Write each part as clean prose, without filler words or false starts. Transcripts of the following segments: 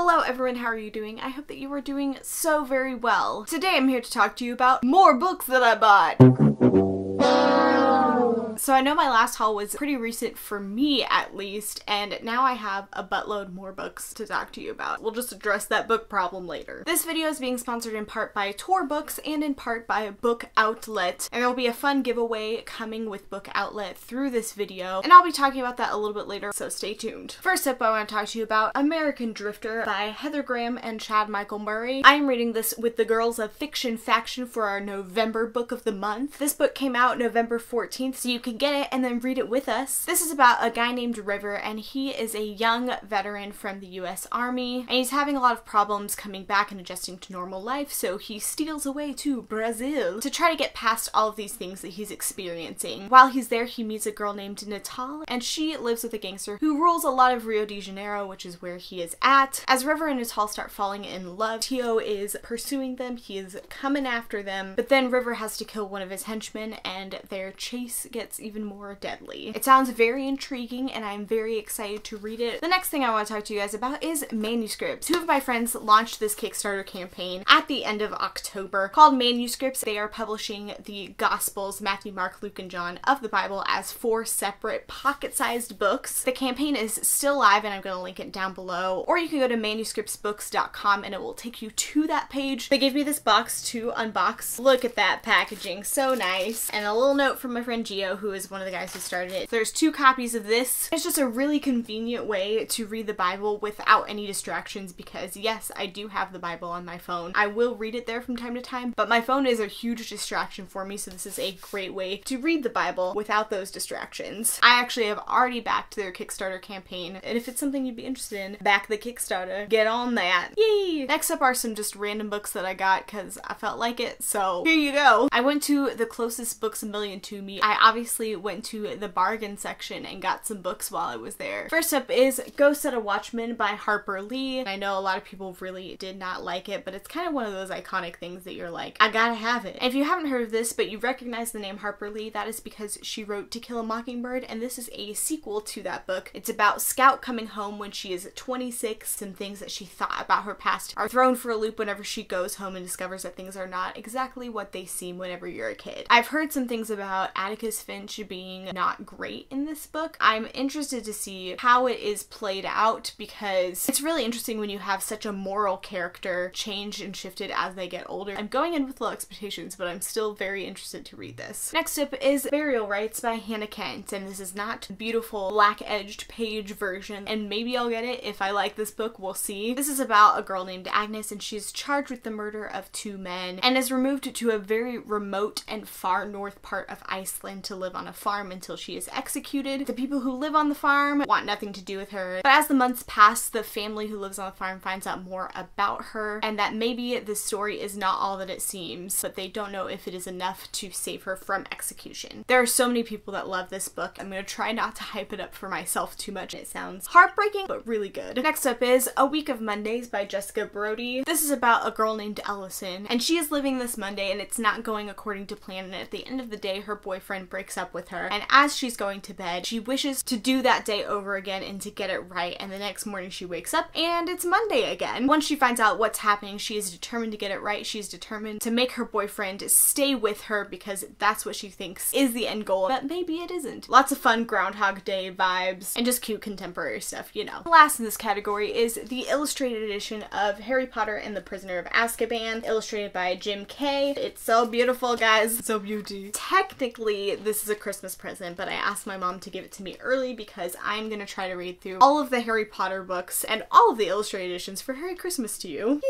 Hello everyone, how are you doing? I hope that you are doing so very well. Today I'm here to talk to you about more books that I bought. So I know my last haul was pretty recent for me at least, and now I have a buttload more books to talk to you about. We'll just address that book problem later. This video is being sponsored in part by Tor Books and in part by Book Outlet, and there will be a fun giveaway coming with Book Outlet through this video, and I'll be talking about that a little bit later, so stay tuned. First up, I want to talk to you about American Drifter by Heather Graham and Chad Michael Murray. I am reading this with the girls of Fiction Faction for our November book of the month. This book came out November 14th, so you can get it and then read it with us. This is about a guy named River, and he is a young veteran from the US Army, and he's having a lot of problems coming back and adjusting to normal life, so he steals away to Brazil to try to get past all of these things that he's experiencing. While he's there, he meets a girl named Natal, and she lives with a gangster who rules a lot of Rio de Janeiro, which is where he is at. As River and Natal start falling in love, Tio is pursuing them, he is coming after them, but then River has to kill one of his henchmen, and their chase gets even more deadly. It sounds very intriguing, and I'm very excited to read it. The next thing I want to talk to you guys about is Manuscripts. Two of my friends launched this Kickstarter campaign at the end of October called Manuscripts. They are publishing the Gospels, Matthew, Mark, Luke, and John of the Bible as 4 separate pocket-sized books. The campaign is still live, and I'm going to link it down below, or you can go to manuscriptsbooks.com and it will take you to that page. They gave me this box to unbox. Look at that packaging, so nice. And a little note from my friend Gio, who is one of the guys who started it. There's 2 copies of this. It's just a really convenient way to read the Bible without any distractions, because yes, I do have the Bible on my phone. I will read it there from time to time, but my phone is a huge distraction for me, so this is a great way to read the Bible without those distractions. I actually have already backed their Kickstarter campaign, and if it's something you'd be interested in, back the Kickstarter. Get on that. Yay! Next up are some just random books that I got because I felt like it, so here you go. I went to the closest books a million to me. I obviously went to the bargain section and got some books while I was there. First up is Go Set a Watchman by Harper Lee. I know a lot of people really did not like it, but it's kind of one of those iconic things that you're like, I gotta have it. And if you haven't heard of this, but you recognize the name Harper Lee, that is because she wrote To Kill a Mockingbird, and this is a sequel to that book. It's about Scout coming home when she is 26. Some things that she thought about her past are thrown for a loop whenever she goes home and discovers that things are not exactly what they seem whenever you're a kid. I've heard some things about Atticus Finch being not great in this book. I'm interested to see how it is played out, because it's really interesting when you have such a moral character changed and shifted as they get older. I'm going in with low expectations, but I'm still very interested to read this. Next up is Burial Rites by Hannah Kent, and this is not the beautiful black-edged page version, and maybe I'll get it if I like this book, we'll see. This is about a girl named Agnes, and she's charged with the murder of 2 men and is removed to a very remote and far north part of Iceland to live on a farm until she is executed. The people who live on the farm want nothing to do with her, but as the months pass, the family who lives on the farm finds out more about her, and that maybe this story is not all that it seems, but they don't know if it is enough to save her from execution. There are so many people that love this book. I'm gonna try not to hype it up for myself too much. It sounds heartbreaking, but really good. Next up is A Week of Mondays by Jessica Brody. This is about a girl named Ellison, and she is living this Monday, and it's not going according to plan, and at the end of the day, her boyfriend breaks up with her, and as she's going to bed, she wishes to do that day over again and to get it right, and the next morning she wakes up and it's Monday again. Once she finds out what's happening, she is determined to get it right. She's determined to make her boyfriend stay with her because that's what she thinks is the end goal, but maybe it isn't. Lots of fun Groundhog Day vibes and just cute contemporary stuff, you know. Last in this category is the illustrated edition of Harry Potter and the Prisoner of Azkaban, illustrated by Jim Kay. It's so beautiful, guys. It's so beauty. Technically, this is a Christmas present, but I asked my mom to give it to me early because I'm gonna try to read through all of the Harry Potter books and all of the illustrated editions for Merry Christmas to you. Yay!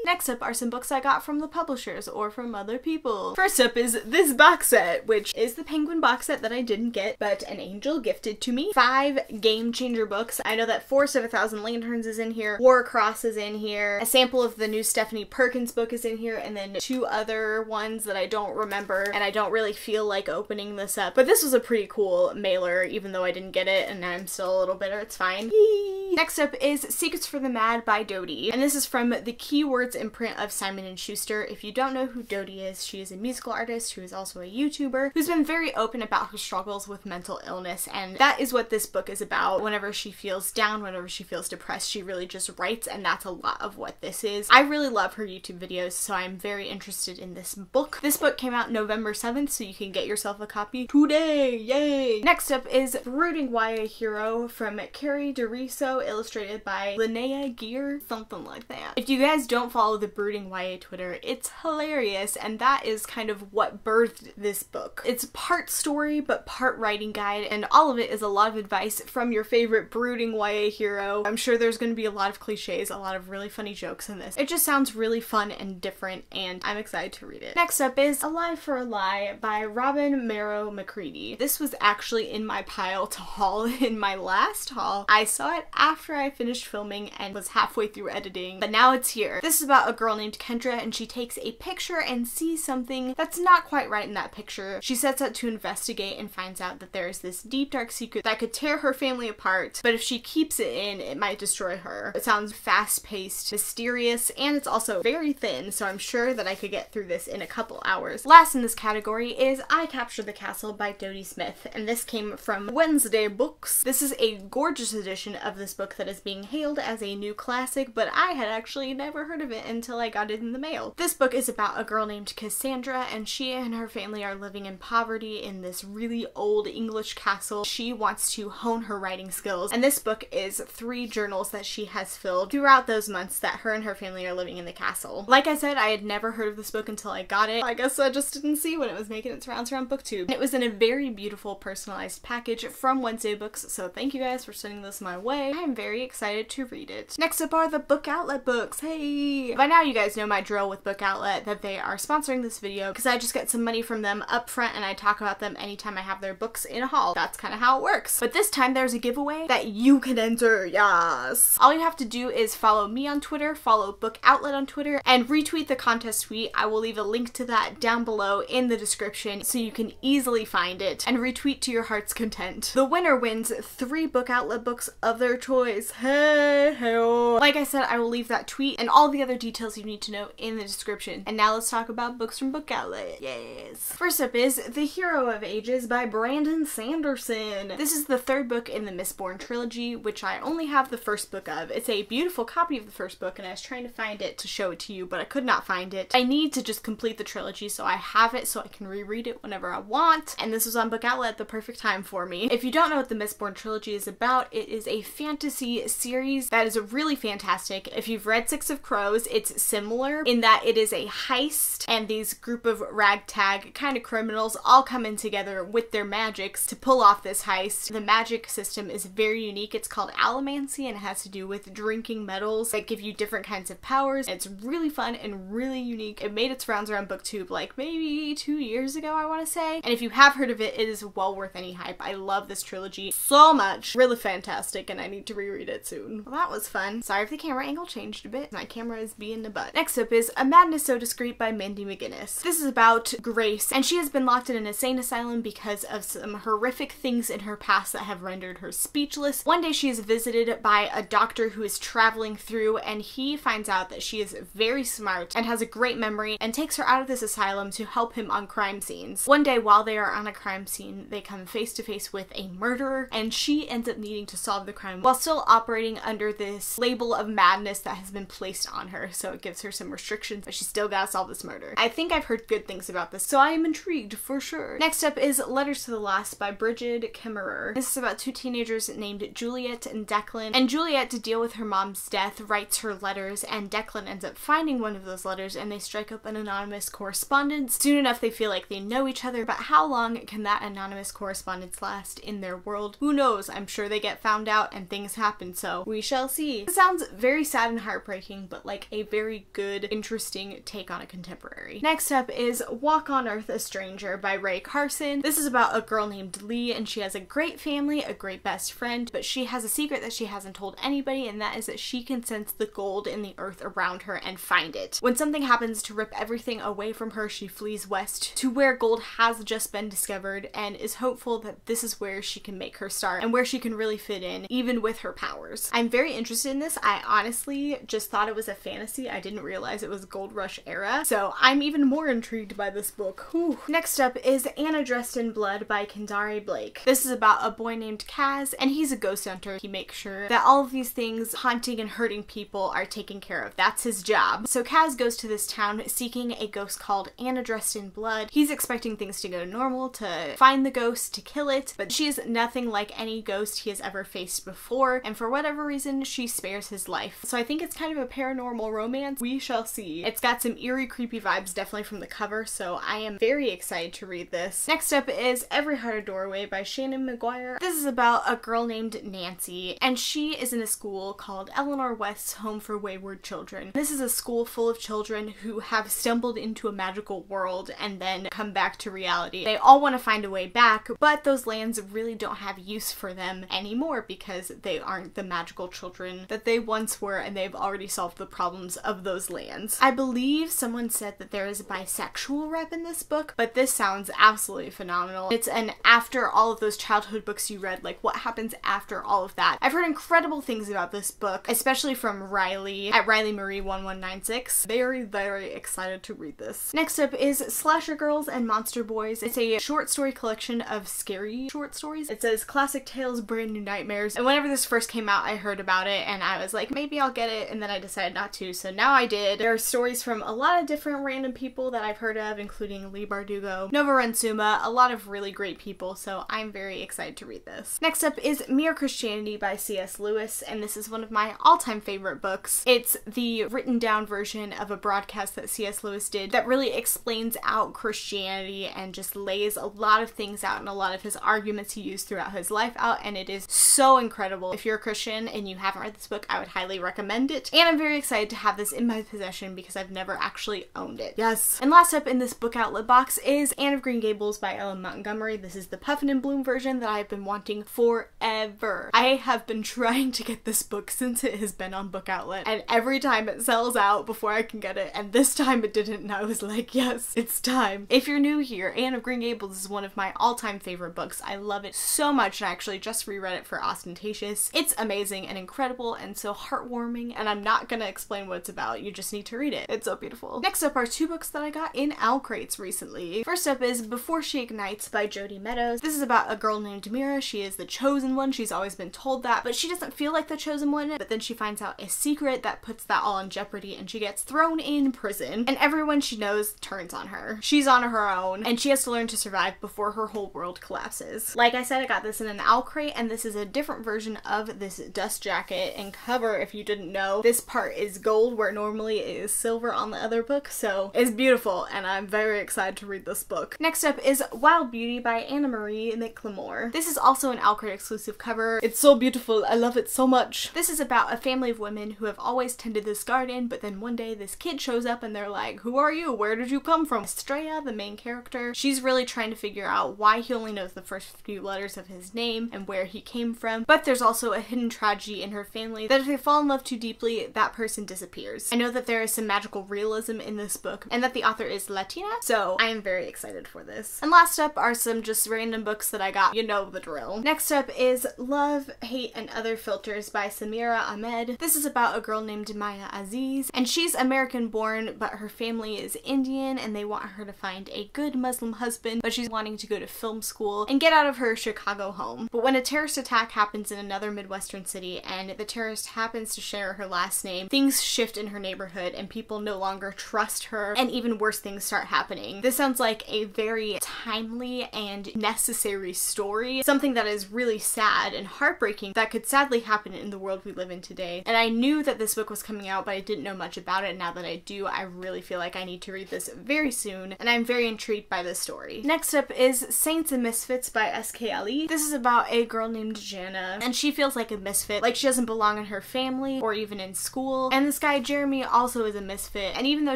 Next up are some books I got from the publishers or from other people. First up is this box set, which is the Penguin box set that I didn't get, but an angel gifted to me. 5 Game Changer books. I know that Forest of a Thousand Lanterns is in here, Warcross is in here, a sample of the new Stephanie Perkins book is in here, and then 2 other ones that I don't remember, and I don't really feel like opening this up. But this was a pretty cool mailer, even though I didn't get it, and I'm still a little bitter. It's fine. Yay! Next up is Secrets for the Mad by Dodie, and this is from the Keywords Edwards imprint of Simon & Schuster. If you don't know who Dodie is, she is a musical artist who is also a YouTuber who's been very open about her struggles with mental illness, and that is what this book is about. Whenever she feels down, whenever she feels depressed, she really just writes, and that's a lot of what this is. I really love her YouTube videos, so I'm very interested in this book. This book came out November 7th, so you can get yourself a copy today. Yay! Next up is Brooding YA Hero from Carrie DeRiso, illustrated by Linnea Gear, something like that. If you guys don't follow the Brooding YA Twitter, it's hilarious, and that is kind of what birthed this book. It's part story, but part writing guide, and all of it is a lot of advice from your favorite brooding YA hero. I'm sure there's going to be a lot of cliches, a lot of really funny jokes in this. It just sounds really fun and different, and I'm excited to read it. Next up is A Lie for a Lie by Robin Marrow McCready. This was actually in my pile to haul in my last haul. I saw it after I finished filming and was halfway through editing, but now it's here. This is about a girl named Kendra, and she takes a picture and sees something that's not quite right in that picture. She sets out to investigate and finds out that there is this deep dark secret that could tear her family apart, but if she keeps it in, it might destroy her. It sounds fast-paced, mysterious, and it's also very thin, so I'm sure that I could get through this in a couple hours. Last in this category is I Captured the Castle by Dodie Smith, and this came from Wednesday Books. This is a gorgeous edition of this book that is being hailed as a new classic, but I had actually never heard of it until I got it in the mail. This book is about a girl named Cassandra, and she and her family are living in poverty in this really old English castle. She wants to hone her writing skills, and this book is 3 journals that she has filled throughout those months that her and her family are living in the castle. Like I said, I had never heard of this book until I got it. I guess I just didn't see when it was making its rounds around BookTube. It was in a very beautiful personalized package from Wednesday Books, so thank you guys for sending this my way. I'm very excited to read it. Next up are the Book Outlet books. Hey! By now you guys know my drill with Book Outlet, that they are sponsoring this video because I just get some money from them up front and I talk about them anytime I have their books in a haul. That's kind of how it works. But this time there's a giveaway that you can enter, yes! All you have to do is follow me on Twitter, follow Book Outlet on Twitter, and retweet the contest tweet. I will leave a link to that down below in the description so you can easily find it and retweet to your heart's content. The winner wins 3 Book Outlet books of their choice. Hey ho! Like I said, I will leave that tweet and all the other details you need to know in the description. And now let's talk about books from Book Outlet. Yes! First up is The Hero of Ages by Brandon Sanderson. This is the 3rd book in the Mistborn trilogy, which I only have the 1st book of. It's a beautiful copy of the 1st book, and I was trying to find it to show it to you, but I could not find it. I need to just complete the trilogy so I have it so I can reread it whenever I want, and this was on Book Outlet at the perfect time for me. If you don't know what the Mistborn trilogy is about, it is a fantasy series that is really fantastic. If you've read Six of Crows, it's similar in that it is a heist, and these group of ragtag kind of criminals all come in together with their magics to pull off this heist. The magic system is very unique. It's called allomancy, and it has to do with drinking metals that give you different kinds of powers. It's really fun and really unique. It made its rounds around BookTube like maybe 2 years ago, I want to say, and if you have heard of it, it is well worth any hype. I love this trilogy so much. Really fantastic, and I need to reread it soon. Well, that was fun. Sorry if the camera angle changed a bit. My camera is being a butt. Next up is A Madness So Discreet by Mandy McGinnis. This is about Grace, and she has been locked in an insane asylum because of some horrific things in her past that have rendered her speechless. One day she is visited by a doctor who is traveling through, and he finds out that she is very smart and has a great memory and takes her out of this asylum to help him on crime scenes. One day while they are on a crime scene, they come face to face with a murderer, and she ends up needing to solve the crime while still operating under this label of madness that has been placed on her, so it gives her some restrictions, but she still gotta solve this murder. I think I've heard good things about this, so I am intrigued for sure. Next up is Letters to the Lost by Bridget Kimmerer. This is about 2 teenagers named Juliet and Declan, and Juliet, to deal with her mom's death, writes her letters, and Declan ends up finding one of those letters, and they strike up an anonymous correspondence. Soon enough they feel like they know each other, but how long can that anonymous correspondence last in their world? Who knows? I'm sure they get found out and things happen, so we shall see. It sounds very sad and heartbreaking, but like a very good, interesting take on a contemporary. Next up is Walk on Earth a Stranger by Ray Carson. This is about a girl named Lee, and she has a great family, a great best friend, but she has a secret that she hasn't told anybody, and that is that she can sense the gold in the earth around her and find it. When something happens to rip everything away from her, she flees west to where gold has just been discovered and is hopeful that this is where she can make her start and where she can really fit in, even with her powers. I'm very interested in this. I honestly just thought it was a fantasy fantasy. I didn't realize it was Gold Rush era, so I'm even more intrigued by this book. Whew. Next up is Anna Dressed in Blood by Kendare Blake. This is about a boy named Kaz, and he's a ghost hunter. He makes sure that all of these things haunting and hurting people are taken care of. That's his job. So Kaz goes to this town seeking a ghost called Anna Dressed in Blood. He's expecting things to go normal, to find the ghost, to kill it, but she's nothing like any ghost he has ever faced before, and for whatever reason, she spares his life. So I think it's kind of a paranormal romance. We shall see. It's got some eerie, creepy vibes definitely from the cover, so I am very excited to read this. Next up is Every Heart a Doorway by Shannon McGuire. This is about a girl named Nancy, and she is in a school called Eleanor West's Home for Wayward Children. This is a school full of children who have stumbled into a magical world and then come back to reality. They all want to find a way back, but those lands really don't have use for them anymore because they aren't the magical children that they once were, and they've already solved the problems of those lands. I believe someone said that there is a bisexual rep in this book, but this sounds absolutely phenomenal. It's an after all of those childhood books you read, like what happens after all of that. I've heard incredible things about this book, especially from Riley at Riley Marie 1196. Very, very excited to read this. Next up is Slasher Girls and Monster Boys. It's a short story collection of scary short stories. It says classic tales, brand new nightmares. And whenever this first came out, I heard about it and I was like, maybe I'll get it, and then I decided not to, so now I did. There are stories from a lot of different random people that I've heard of, including Lee Bardugo, Nova Rensuma, a lot of really great people, so I'm very excited to read this. Next up is Mere Christianity by C.S. Lewis, and this is one of my all-time favorite books. It's the written down version of a broadcast that C.S. Lewis did that really explains out Christianity and just lays a lot of things out and a lot of his arguments he used throughout his life out, and it is so incredible. If you're a Christian and you haven't read this book, I would highly recommend it, and I'm very excited to have this in my possession because I've never actually owned it. Yes! And last up in this book outlet box is Anne of Green Gables by Ellen Montgomery. This is the Puffin and Bloom version that I've been wanting forever. I have been trying to get this book since it has been on Book Outlet, and every time it sells out before I can get it, and this time it didn't, and I was like, yes, it's time. If you're new here, Anne of Green Gables is one of my all-time favorite books. I love it so much, and I actually just reread it for Ostentatious. It's amazing and incredible and so heartwarming, and I'm not gonna explain what it's about. You just need to read it. It's so beautiful. Next up are two books that I got in OwlCrates recently. First up is Before She Ignites by Jody Meadows. This is about a girl named Mira. She is the chosen one. She's always been told that, but she doesn't feel like the chosen one, but then she finds out a secret that puts that all in jeopardy, and she gets thrown in prison, and everyone she knows turns on her. She's on her own, and she has to learn to survive before her whole world collapses. Like I said, I got this in an OwlCrate, and this is a different version of this dust jacket and cover. If you didn't know, this part is gold where normally it is silver on the other book, so it's beautiful, and I'm very excited to read this book. Next up is Wild Beauty by Anna Marie McLemore. This is also an OwlCrate exclusive cover. It's so beautiful. I love it so much. This is about a family of women who have always tended this garden, but then one day this kid shows up and they're like, who are you? Where did you come from? Estrella, the main character, she's really trying to figure out why he only knows the first few letters of his name and where he came from, but there's also a hidden tragedy in her family that if they fall in love too deeply, that person disappears. I know that there is some magical realism in this book and that the author is Latina, so I am very excited for this. And last up are some just random books that I got. You know the drill. Next up is Love, Hate, and Other Filters by Samira Ahmed. This is about a girl named Maya Aziz, and she's American born, but her family is Indian, and they want her to find a good Muslim husband, but she's wanting to go to film school and get out of her Chicago home. But when a terrorist attack happens in another Midwestern city, and the terrorist happens to share her last name, things shift in her neighborhood, and people no longer trust her, and even worse things start happening. This sounds like a very timely and necessary story, something that is really sad and heartbreaking that could sadly happen in the world we live in today. And I knew that this book was coming out, but I didn't know much about it. Now that I do, I really feel like I need to read this very soon, and I'm very intrigued by this story. Next up is Saints and Misfits by S.K. Ali. This is about a girl named Jana, and she feels like a misfit, like she doesn't belong in her family or even in school. And this guy Jeremy also is a misfit, and even though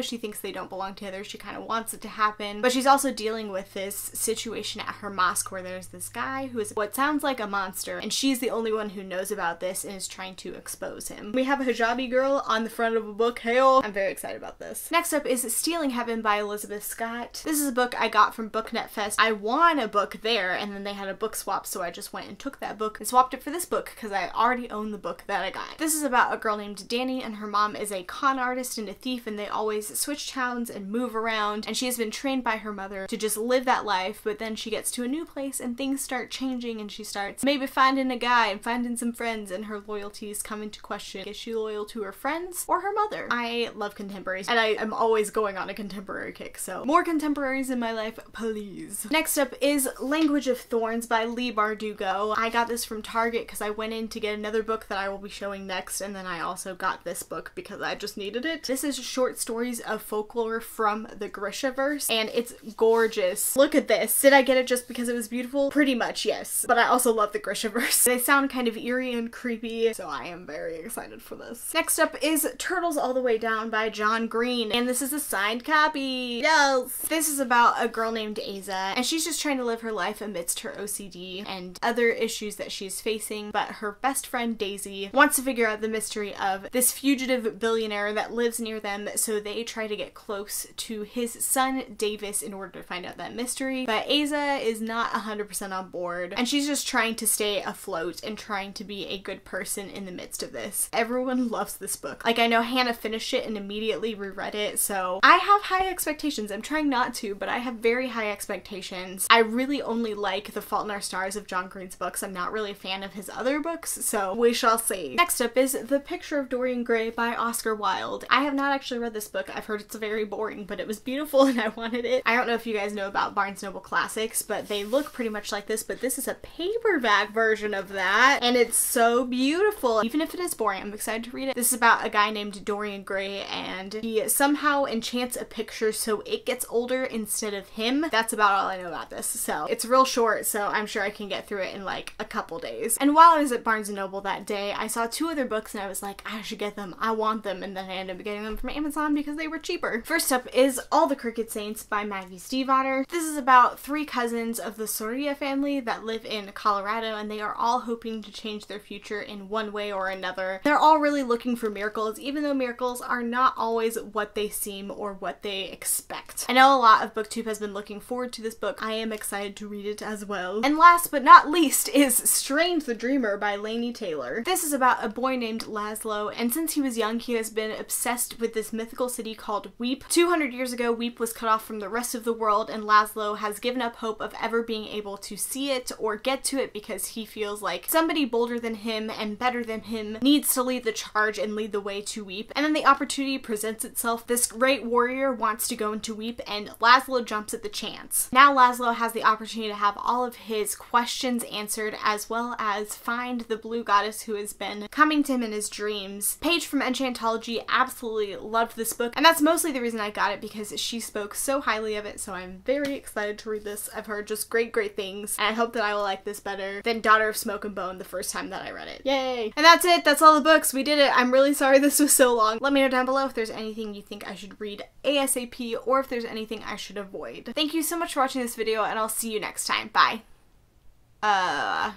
she thinks they don't belong together, she kind of wants it to happen. But she's also dealing with this situation at her mosque where there's this guy who is what sounds like a monster, and she's the only one who knows about this and is trying to expose him. We have a hijabi girl on the front of a book. Hey-oh! I'm very excited about this. Next up is Stealing Heaven by Elizabeth Scott. This is a book I got from BookNet Fest. I won a book there, and then they had a book swap, so I just went and took that book and swapped it for this book because I already own the book that I got. This is about a girl named Danny, and her mom is a con artist and a thief, and they always switch towns and move around, and she has been trained by her mother to just live that life, but then she gets to a new place and things start changing, and she starts maybe finding a guy and finding some friends, and her loyalties come into question. Is she loyal to her friends or her mother? I love contemporaries, and I am always going on a contemporary kick, so more contemporaries in my life, please. Next up is Language of Thorns by Leigh Bardugo. I got this from Target because I went in to get another book that I will be showing next, and then I also got this book because I just needed it. This is short stories of folklore from the Grishaverse, and it's gorgeous. Look at this. Did I get it just because it was beautiful? Pretty much, yes. But I also love the Grishaverse. They sound kind of eerie and creepy, so I am very excited for this. Next up is Turtles All the Way Down by John Green, and this is a signed copy. Yes! This is about a girl named Aza, and she's just trying to live her life amidst her OCD and other issues that she's facing, but her best friend Daisy wants to figure out the mystery of this fugitive billionaire that lives near them, so they try to get close to his son Davis in order to find out that mystery. But Aza is not 100% on board, and she's just trying to stay afloat and trying to be a good person in the midst of this. Everyone loves this book. Like, I know Hannah finished it and immediately reread it, so I have high expectations. I'm trying not to, but I have very high expectations. I really only like The Fault in Our Stars of John Green's books. I'm not really a fan of his other books, so we shall see. Next up is The Picture of Dorian Gray by Oscar Wilde. I have not actually read this book. I've heard it's very boring, but it was beautiful and I wanted it. I don't know if you guys know about Barnes Noble Classics, but they look pretty much like this, but this is a paperback version of that, and it's so beautiful. Even if it is boring, I'm excited to read it. This is about a guy named Dorian Gray, and he somehow enchants a picture so it gets older instead of him. That's about all I know about this. So it's real short, so I'm sure I can get through it in like a couple days. And while I was at Barnes & Noble that day, I saw 2 other books and I was like, I should get them. I want them. And then I ended up getting them from Amazon because they were cheaper. First up is All the Crooked Saints by Maggie Stiefvater. This is about 3 cousins of the Soria family that live in Colorado, and they are all hoping to change their future in one way or another. They're all really looking for miracles, even though miracles are not always what they seem or what they expect. I know a lot of BookTube has been looking forward to this book. I am excited to read it as well. And last but not least is Strange the Dreamer by Laini Taylor. This is about a boy named Laszlo, and since he was young, he has been obsessed with this mythical city called Weep. 200 years ago, Weep was cut off from the rest of the world, and Laszlo has given up hope of ever being able to see it or get to it because he feels like somebody bolder than him and better than him needs to lead the charge and lead the way to Weep. And then the opportunity presents itself. This great warrior wants to go into Weep, and Laszlo jumps at the chance. Now Laszlo has the opportunity to have all of his questions answered, as well as find the blue goddess who has been coming to him in his dreams. Paige from Enchantology absolutely loved this book, and that's mostly the reason I got it, because she spoke so highly of it, so I'm very excited to read this. I've heard just great things, and I hope that I will like this better than Daughter of Smoke and Bone the first time that I read it. Yay! And that's it. That's all the books. We did it. I'm really sorry this was so long. Let me know down below if there's anything you think I should read ASAP, or if there's anything I should avoid. Thank you so much for watching this video, and I'll see you next time. Bye.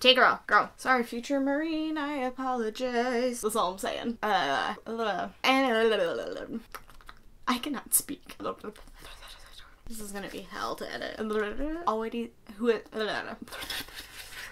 Hey girl. Sorry, future Marine, I apologize. That's all I'm saying. I cannot speak. This is gonna be hell to edit. Already,